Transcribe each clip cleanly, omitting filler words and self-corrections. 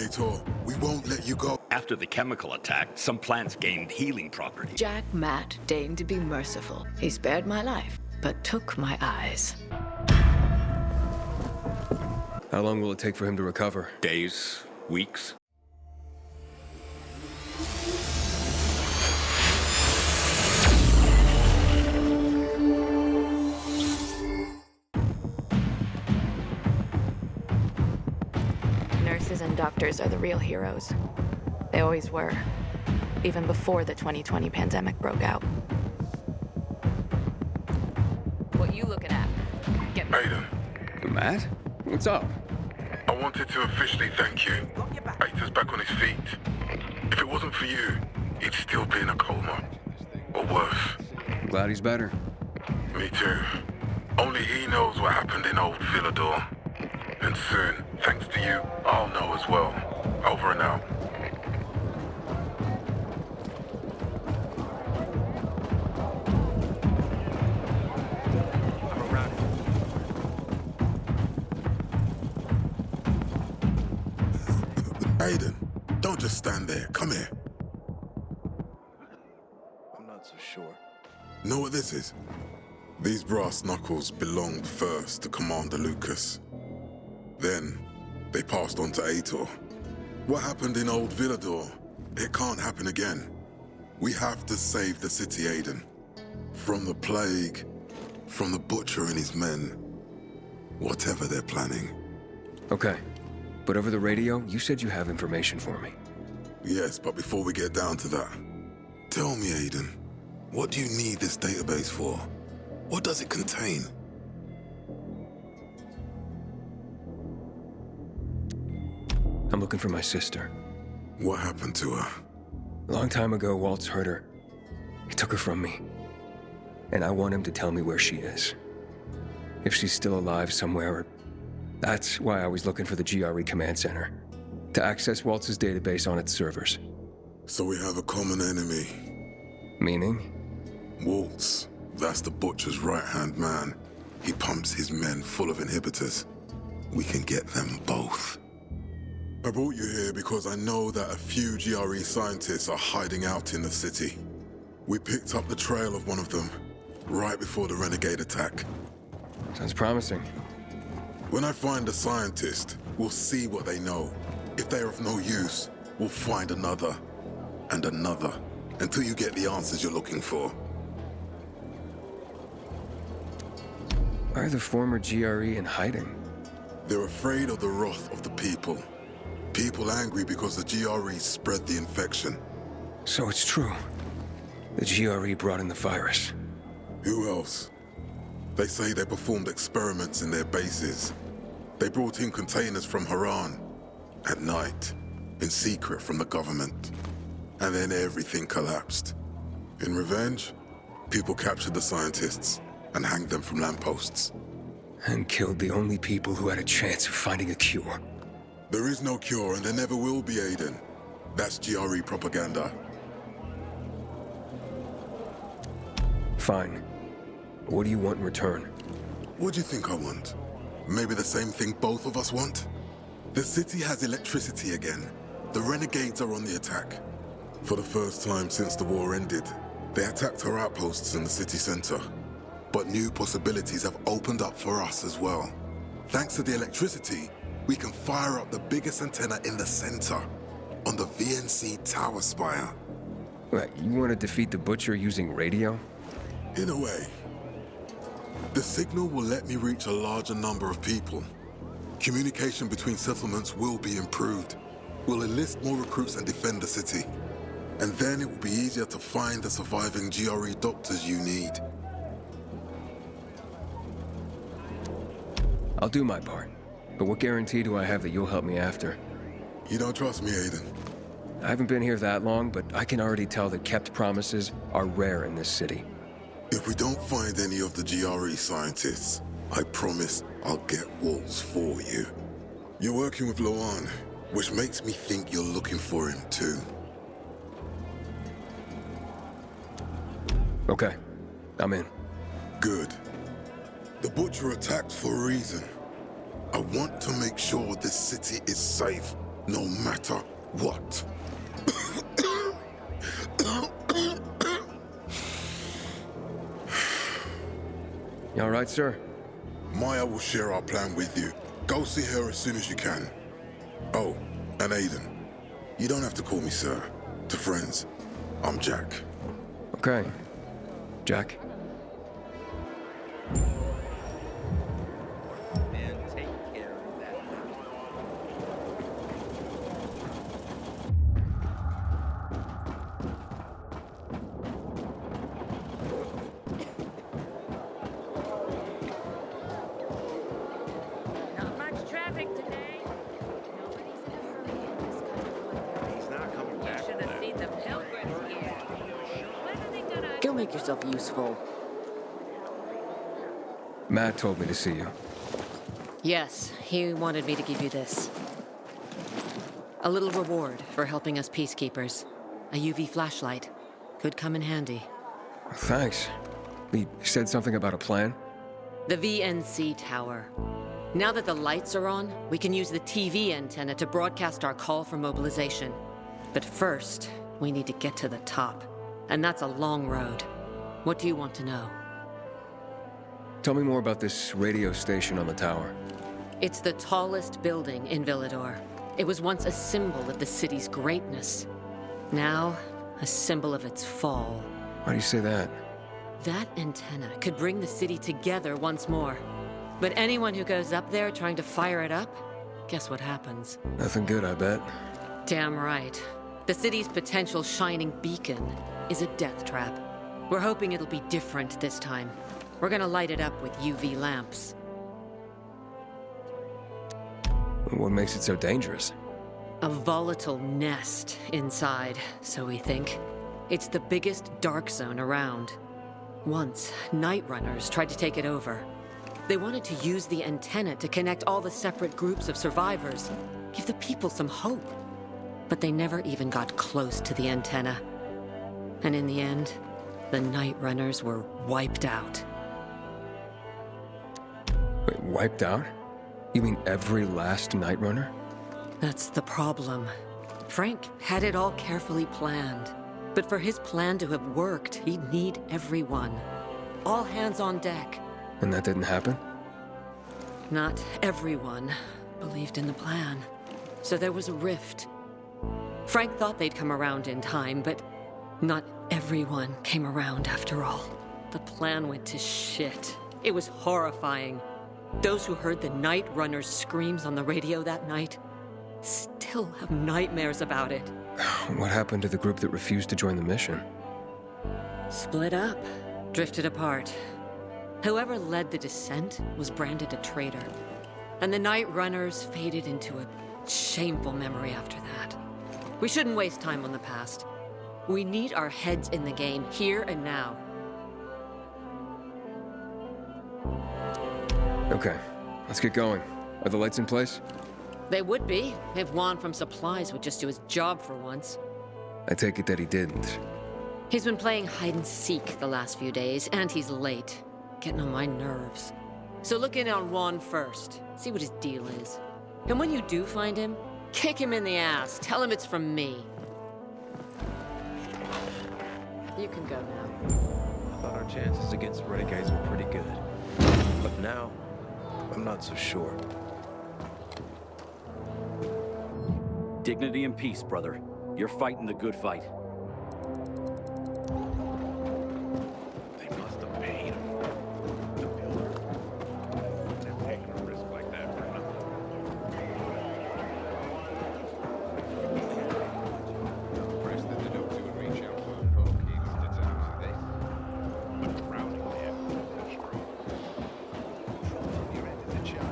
Aitor. We won't let you go. After the chemical attack, some plants gained healing properties. Jack Matt deigned to be merciful. He spared my life, but took my eyes. How long will it take for him to recover? Days, weeks. Nurses and doctors are the real heroes. They always were, even before the 2020 pandemic broke out. What you looking at? Get me. Aiden, Matt? What's up? I wanted to officially thank you. Aitor's back on his feet. If it wasn't for you, he'd still be in a coma. Or worse. I'm glad he's better. Me too. Only he knows what happened in old Villedor. And soon, thanks to you, I'll know as well. Over and out. I'm around. Aiden, don't just stand there. Come here. I'm not so sure. Know what this is? These brass knuckles belonged first to Commander Lucas. Then, they passed on to Aitor. What happened in old Villedor? It can't happen again. We have to save the city, Aiden. From the plague, from the butcher and his men. Whatever they're planning. Okay. But over the radio, you said you have information for me. Yes, but before we get down to that, tell me, Aiden, what do you need this database for? What does it contain? I'm looking for my sister. What happened to her? A long time ago, Waltz hurt her. He took her from me. And I want him to tell me where she is. If she's still alive somewhere. That's why I was looking for the GRE command center. To access Waltz's database on its servers. So we have a common enemy. Meaning? Waltz. That's the butcher's right-hand man. He pumps his men full of inhibitors. We can get them both. I brought you here because I know that a few GRE scientists are hiding out in the city. We picked up the trail of one of them, right before the renegade attack. Sounds promising. When I find a scientist, we'll see what they know. If they're of no use, we'll find another, and another, until you get the answers you're looking for. Why are the former GRE in hiding? They're afraid of the wrath of the people. People angry because the GRE spread the infection. So it's true. The GRE brought in the virus. Who else? They say they performed experiments in their bases. They brought in containers from Haran. At night. In secret from the government. And then everything collapsed. In revenge, people captured the scientists and hanged them from lampposts. And killed the only people who had a chance of finding a cure. There is no cure, and there never will be, Aiden. That's GRE propaganda. Fine. What do you want in return? What do you think I want? Maybe the same thing both of us want? The city has electricity again. The renegades are on the attack. For the first time since the war ended, they attacked our outposts in the city center. But new possibilities have opened up for us as well. Thanks to the electricity, we can fire up the biggest antenna in the center, on the VNC tower spire. What, you want to defeat the Butcher using radio? In a way. The signal will let me reach a larger number of people. Communication between settlements will be improved. We'll enlist more recruits and defend the city. And then it will be easier to find the surviving GRE doctors you need. I'll do my part. But what guarantee do I have that you'll help me after? You don't trust me, Aiden? I haven't been here that long, but I can already tell that kept promises are rare in this city. If we don't find any of the GRE scientists, I promise I'll get Waltz for you. You're working with Lawan, which makes me think you're looking for him too. Okay, I'm in. Good. The Butcher attacked for a reason. I want to make sure this city is safe, no matter what. You all right, sir? Meyer will share our plan with you. Go see her as soon as you can. Oh, and Aiden. You don't have to call me sir. To friends, I'm Jack. Okay. Jack? And take care of that. Not much traffic today. Nobody's in a hurry in this kind of weather. He's not coming You back. should have seen the pilgrims here. When are they gonna... Go make yourself useful. Matt told me to see you. Yes, he wanted me to give you this. A little reward for helping us peacekeepers. A UV flashlight. Could come in handy. Thanks. He said something about a plan? The VNC tower. Now that the lights are on, we can use the TV antenna to broadcast our call for mobilization. But first, we need to get to the top. And that's a long road. What do you want to know? Tell me more about this radio station on the tower. It's the tallest building in Villedor. It was once a symbol of the city's greatness. Now, a symbol of its fall. Why do you say that? That antenna could bring the city together once more. But anyone who goes up there trying to fire it up, guess what happens? Nothing good, I bet. Damn right. The city's potential shining beacon is a death trap. We're hoping it'll be different this time. We're gonna light it up with UV lamps. What makes it so dangerous? A volatile nest inside, so we think. It's the biggest dark zone around. Once, night runners tried to take it over. They wanted to use the antenna to connect all the separate groups of survivors, give the people some hope. But they never even got close to the antenna. And in the end, the night runners were wiped out. Wait, wiped out? You mean every last Night Runner? That's the problem. Frank had it all carefully planned. But for his plan to have worked, he'd need everyone. All hands on deck. And that didn't happen? Not everyone believed in the plan. So there was a rift. Frank thought they'd come around in time, but not everyone came around after all. The plan went to shit. It was horrifying. Those who heard the Night Runner's screams on the radio that night still have nightmares about it. What happened to the group that refused to join the mission? Split up, drifted apart. Whoever led the descent was branded a traitor. And the Night Runners faded into a shameful memory after that. We shouldn't waste time on the past. We need our heads in the game, here and now. Okay, let's get going. Are the lights in place? They would be, if Juan from Supplies would just do his job for once. I take it that he didn't. He's been playing hide and seek the last few days, and he's late. Getting on my nerves. So look in on Juan first. See what his deal is. And when you do find him, kick him in the ass. Tell him it's from me. You can go now. I thought our chances against renegades were pretty good. But now, I'm not so sure. Dignity and peace, brother. You're fighting the good fight. They must have paid him. The builder. They're taking a risk like that for nothing. Press the Deluxe and reach out to a full key to this. But the rounding they have is strong. You're into the job.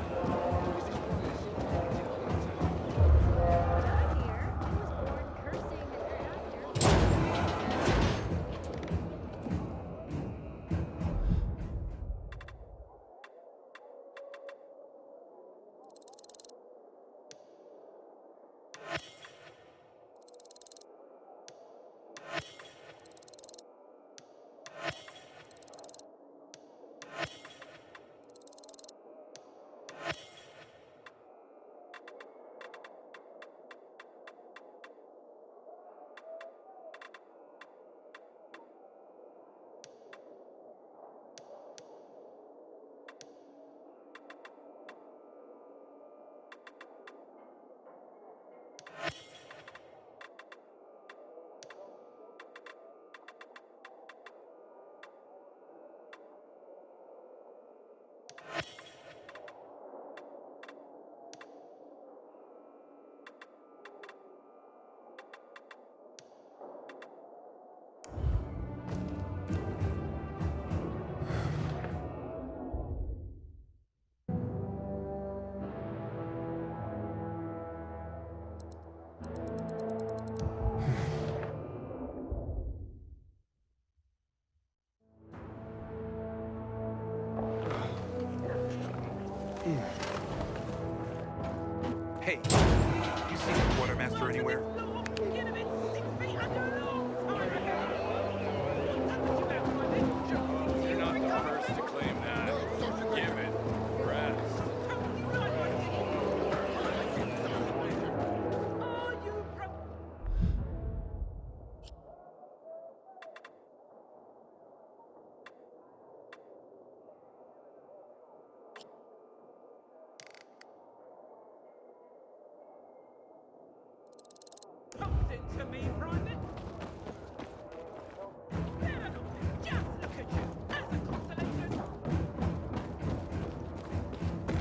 Hey, you seen the quartermaster anywhere? You're not the first to claim that. Give it rest. To me, Private. Just look at you. As a consolation.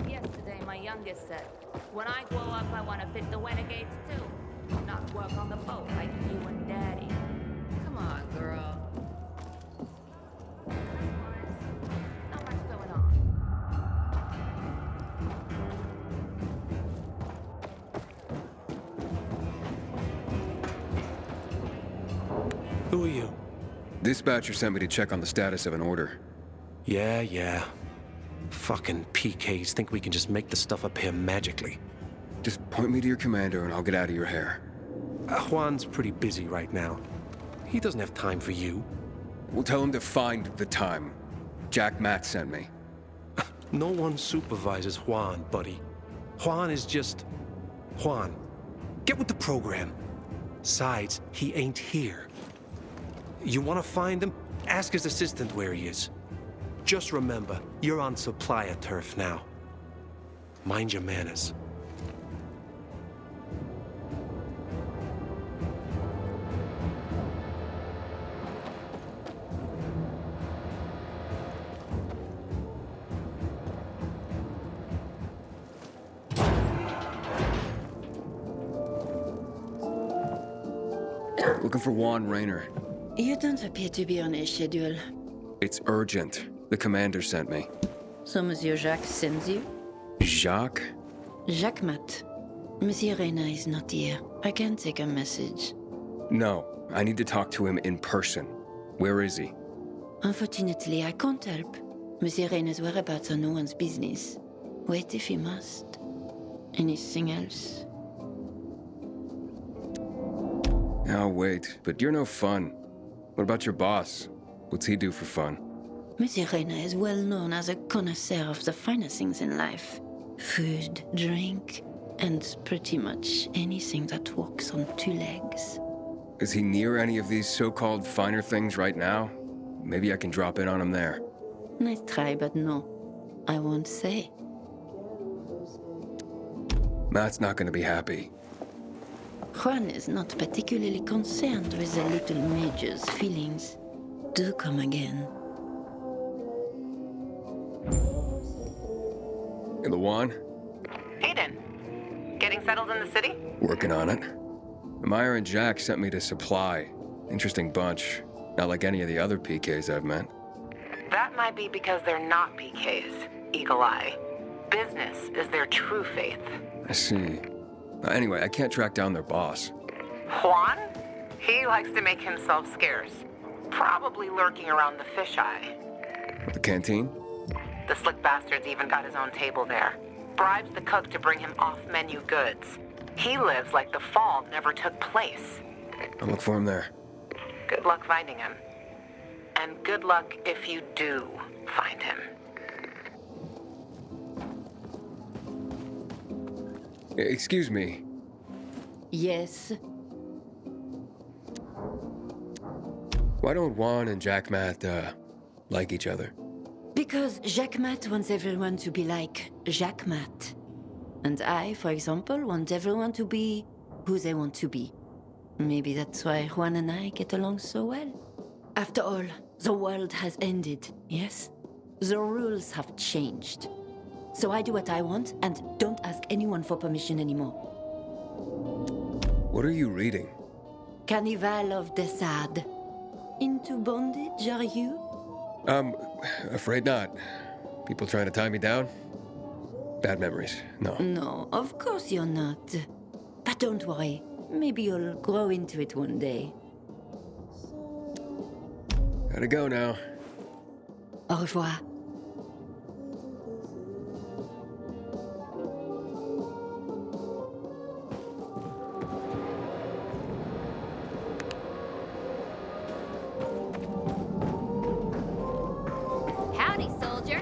Yesterday, my youngest said, when I grow up, I want to fit the renegades too. Not work on the boat like you and Daddy. Come on, girl. Not much going on. Who are you? Dispatcher sent me to check on the status of an order. Yeah. Fucking PKs think we can just make the stuff up here magically. Just point me to your commander and I'll get out of your hair. Juan's pretty busy right now. He doesn't have time for you. We'll tell him to find the time. Jack Matt sent me. No one supervises Juan, buddy. Juan is just... Juan. Get with the program. Besides, he ain't here. You want to find him? Ask his assistant where he is. Just remember, you're on supplier turf now. Mind your manners. Looking for Juan Rayner. You don't appear to be on a schedule. It's urgent. The commander sent me. So Monsieur Jacques sends you? Jacques? Jacques Mat. Monsieur Reyna is not here. I can take a message. No, I need to talk to him in person. Where is he? Unfortunately, I can't help. Monsieur Reyna's whereabouts are no one's business. Wait if he must. Anything else? I'll wait, but you're no fun. What about your boss? What's he do for fun? Monsieur Reyna is well known as a connoisseur of the finer things in life. Food, drink, and pretty much anything that walks on two legs. Is he near any of these so-called finer things right now? Maybe I can drop in on him there. Nice try, but no. I won't say. Matt's not gonna be happy. Juan is not particularly concerned with the little major's feelings. Do come again. Hey, Lawan? Aiden, getting settled in the city? Working on it. Meyer and Jack sent me to supply. Interesting bunch. Not like any of the other PKs I've met. That might be because they're not PKs, Eagle Eye. Business is their true faith. I see. Anyway, I can't track down their boss. Juan? He likes to make himself scarce. Probably lurking around the fisheye. The canteen? The slick bastard's even got his own table there. Bribes the cook to bring him off-menu goods. He lives like the fall never took place. I'll look for him there. Good luck finding him. And good luck if you do find him. Excuse me. Yes? Why don't Juan and Jack Matt, like each other? Because Jacques Mat wants everyone to be like Jacques Mat. And I, for example, want everyone to be who they want to be. Maybe that's why Juan and I get along so well. After all, the world has ended, yes? The rules have changed. So I do what I want and don't ask anyone for permission anymore. What are you reading? Carnival of the Sad. Into bondage, are you? Afraid not. People trying to tie me down? Bad memories, no. No, of course you're not. But don't worry. Maybe you'll grow into it one day. Gotta go now. Au revoir. Howdy, soldier.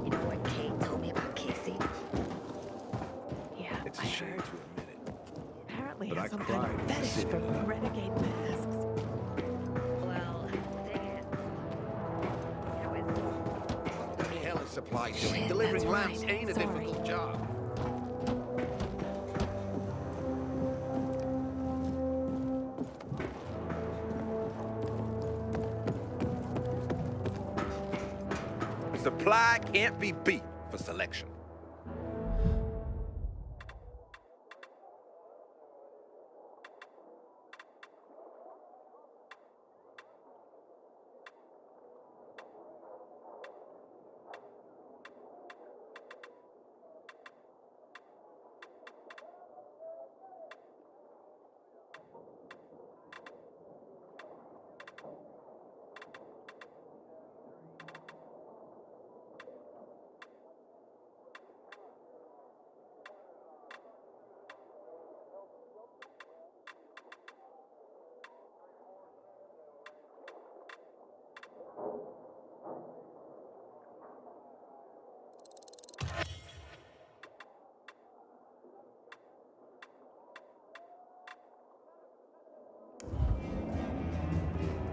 You know what Kate told me about Casey? Yeah, It's a shame to admit it. apparently But has I some kind cried of fetish sitting for it up. renegade masks. Well, dang it. What the hell is supply doing? Shit, Delivering that's lamps right. ain't a Sorry. difficult job. Supply can't be beat for selection.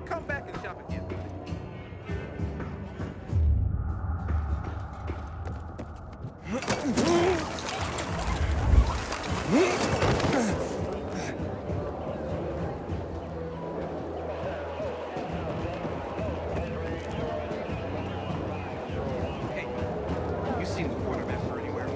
Come back and shop again. Hey, you seen the quartermaster anywhere?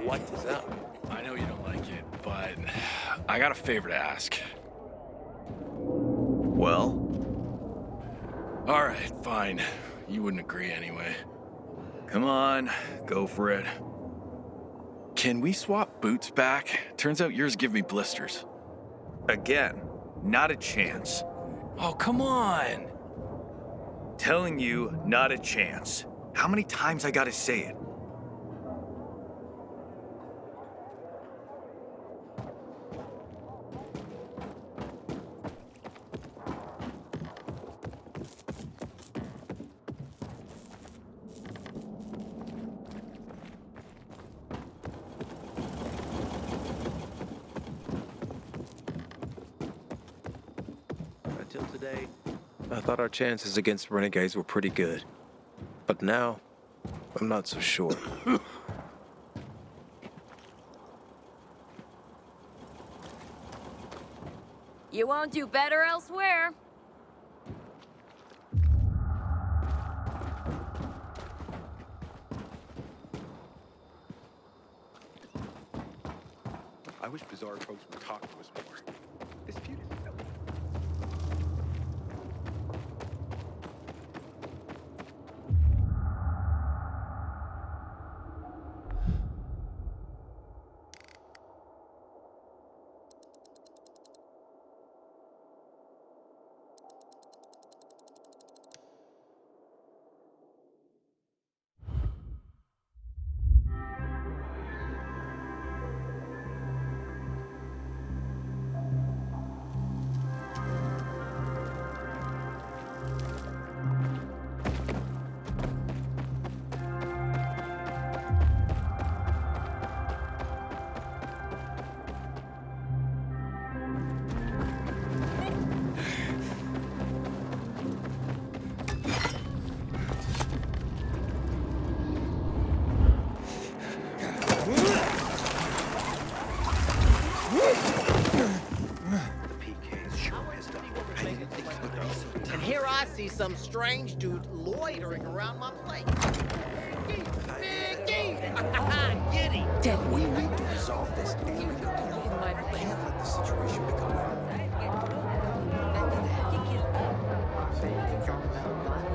What is up? I know you don't like it, but I got a favor to ask. Well? All right, fine. You wouldn't agree anyway. Come on, go for it. Can we swap boots back? Turns out yours give me blisters. Again, not a chance. Oh, come on. Telling you, not a chance. How many times I gotta say it? Until today, I thought our chances against renegades were pretty good. But now, I'm not so sure. You won't do better elsewhere. I wish Bizarre folks would talk to us more. I see some strange dude loitering around my place. Big Get him! We need to resolve this amicably. I can't let the situation become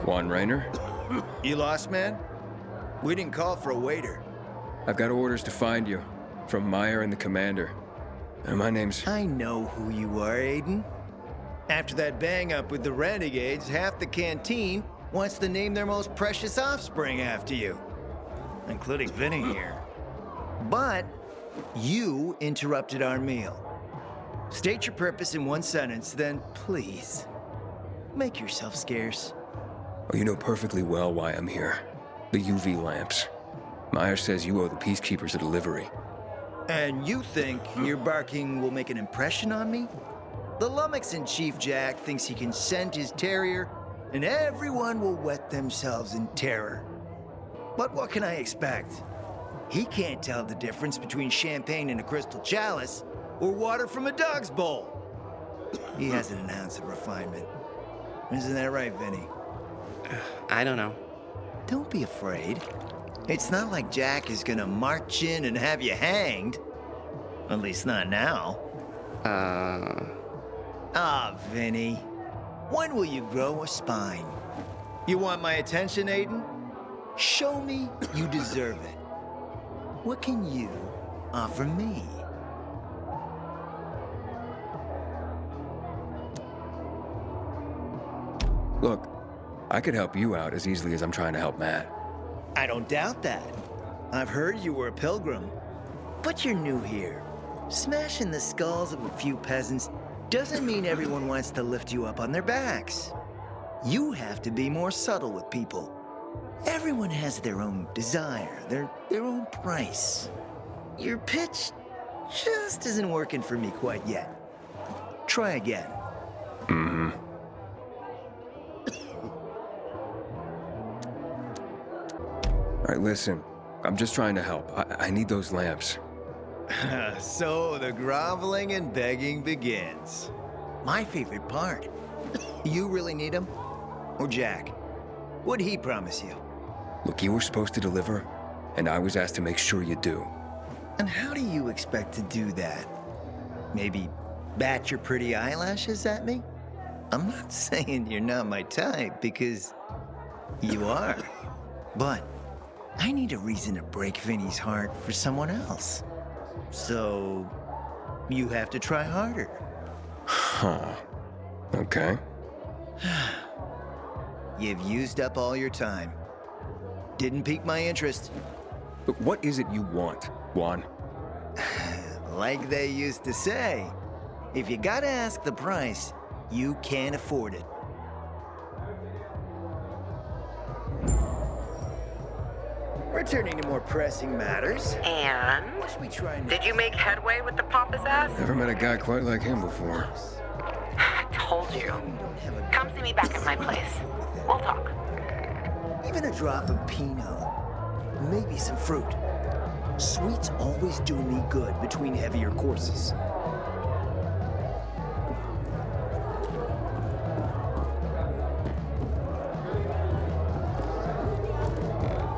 Juan Raynor? You lost, man? We didn't call for a waiter. I've got orders to find you from Meyer and the commander. And my name's... I know who you are, Aiden. After that bang-up with the Renegades, half the Canteen wants to name their most precious offspring after you. Including Vinny here. But you interrupted our meal. State your purpose in one sentence, then please, make yourself scarce. Oh, you know perfectly well why I'm here. The UV lamps. Meyer says you owe the Peacekeepers a delivery. And you think your barking will make an impression on me? The Lummox-in-Chief Jack thinks he can send his terrier, and everyone will wet themselves in terror. But what can I expect? He can't tell the difference between champagne in a crystal chalice or water from a dog's bowl. He hasn't an ounce of refinement. Isn't that right, Vinny? I don't know. Don't be afraid. It's not like Jack is gonna march in and have you hanged. At least not now. Vinny. When will you grow a spine? You want my attention, Aiden? Show me you deserve it. What can you offer me? Look, I could help you out as easily as I'm trying to help Matt. I don't doubt that. I've heard you were a pilgrim. But you're new here. Smashing the skulls of a few peasants doesn't mean everyone wants to lift you up on their backs. You have to be more subtle with people. Everyone has their own desire, their own price. Your pitch just isn't working for me quite yet. Try again. Mm-hmm. All right, listen. I'm just trying to help. I need those lamps. So the groveling and begging begins. My favorite part. You really need them? Or Jack? What'd he promise you? Look, you were supposed to deliver, and I was asked to make sure you do. And how do you expect to do that? Maybe bat your pretty eyelashes at me? I'm not saying you're not my type, because you are. But I need a reason to break Vinny's heart for someone else. So you have to try harder. Huh. Okay. You've used up all your time. Didn't pique my interest. But what is it you want, Juan? Like they used to say, if you gotta ask the price, you can't afford it. Returning to more pressing matters. And? Did you make headway with the Papa's ass? Never met a guy quite like him before. I told you. Come see me back at my place. We'll talk. Even a drop of Pinot. Maybe some fruit. Sweets always do me good between heavier courses.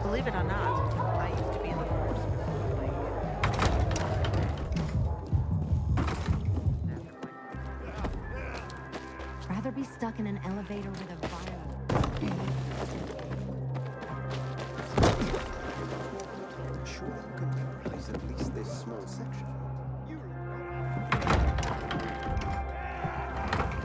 Believe it or not, I used to be in the force. Rather be stuck in an elevator with a violin. at least this small section.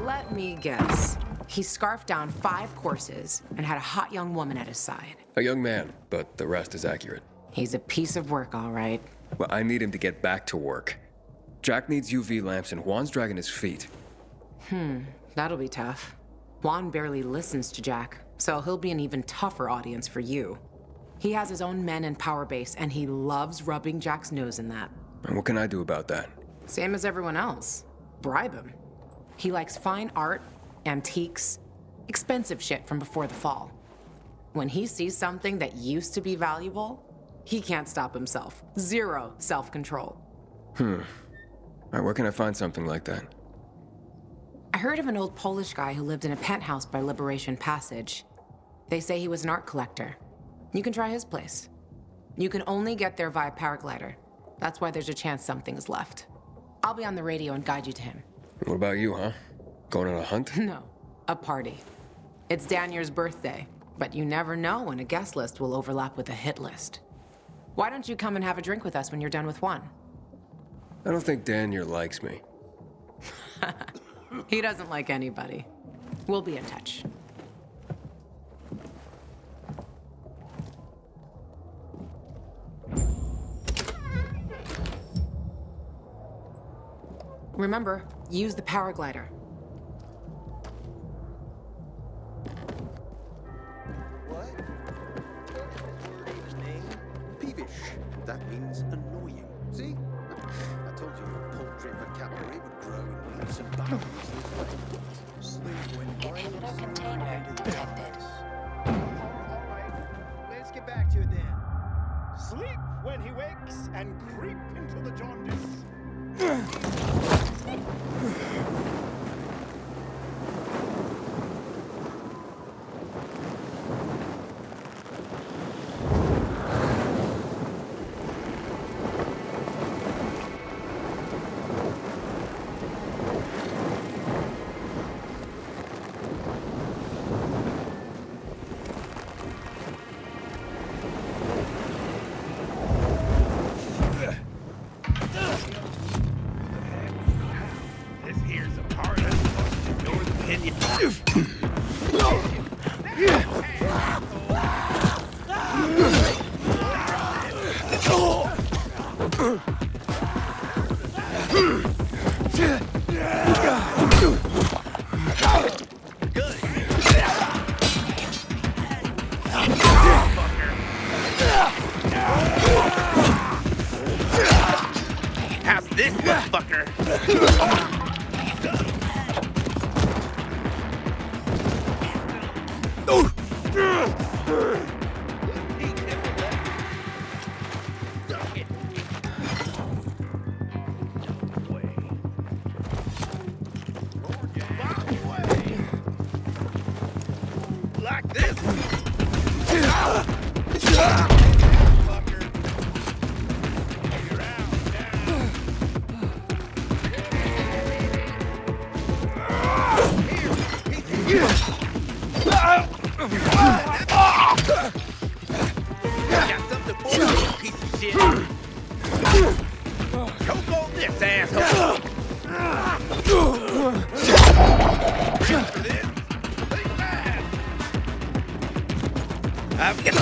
Let me guess. He scarfed down 5 courses and had a hot young woman at his side. A young man, but the rest is accurate. He's a piece of work, all right. Well, I need him to get back to work. Jack needs UV lamps and Juan's dragging his feet. That'll be tough. Juan barely listens to Jack, so he'll be an even tougher audience for you. He has his own men and power base, and he loves rubbing Jack's nose in that. And what can I do about that? Same as everyone else. Bribe him. He likes fine art, antiques, expensive shit from before the fall. When he sees something that used to be valuable, he can't stop himself. 0 self-control. All right, where can I find something like that? I heard of an old Polish guy who lived in a penthouse by Liberation Passage. They say he was an art collector. You can try his place. You can only get there via paraglider. That's why there's a chance something's left. I'll be on the radio and guide you to him. What about you, huh? Going on a hunt? No, a party. It's Danier's birthday, but you never know when a guest list will overlap with a hit list. Why don't you come and have a drink with us when you're done with Juan? I don't think Danier likes me. He doesn't like anybody. We'll be in touch. Remember, use the paraglider. What? Word even name? Peevish. That means annoying. See? I told you your paltry vocabulary would grow in leaps and bounds. Sleep when Inhibitor container detected. Alright, let's get back to it then. Sleep when he wakes and creep into the jaundice. How's this, motherfucker? Like this. Got something for you, piece of shit. Choke on this, asshole. For this? Think bad. I've got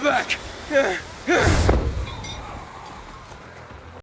back!